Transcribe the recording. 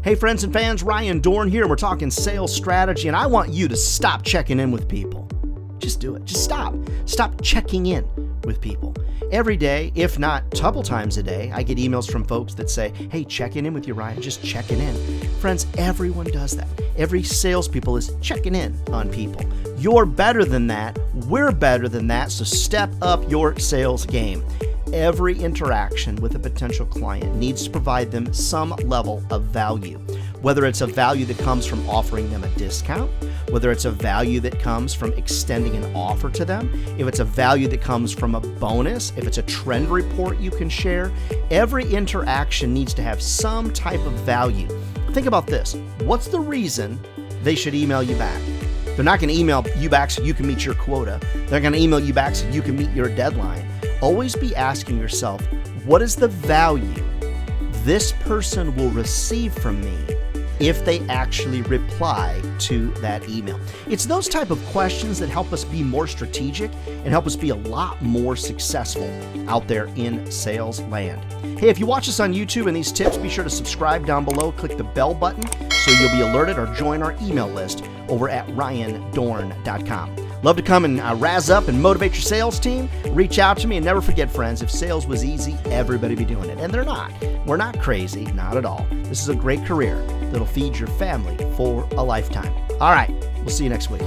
Hey friends and fans, Ryan Dohrn here, and we're talking sales strategy, and I want you to stop checking in with people. Just do it. Just stop. Stop checking in with people. Every day, if not a couple times a day, I get emails from folks that say, hey, checking in with you, Ryan, just checking in. Friends, everyone does that. Every salespeople is checking in on people. You're better than that. We're better than that, so step up your sales game. Every interaction with a potential client needs to provide them some level of value, whether it's a value that comes from offering them a discount, whether it's a value that comes from extending an offer to them, if it's a value that comes from a bonus, if it's a trend report you can share. Every interaction needs to have some type of value. Think about this. What's the reason they should email you back? They're not going to email you back so you can meet your quota. They're going to email you back so you can meet your deadline. Always be asking yourself, what is the value this person will receive from me if they actually reply to that email? It's those type of questions that help us be more strategic and help us be a lot more successful out there in sales land. Hey, if you watch us on YouTube and these tips, be sure to subscribe down below, click the bell button so you'll be alerted, or join our email list over at ryandohrn.com. Love to come and razz up and motivate your sales team. Reach out to me, and never forget, friends, if sales was easy, everybody would be doing it. And they're not. We're not crazy, not at all. This is a great career that'll feed your family for a lifetime. All right, we'll see you next week.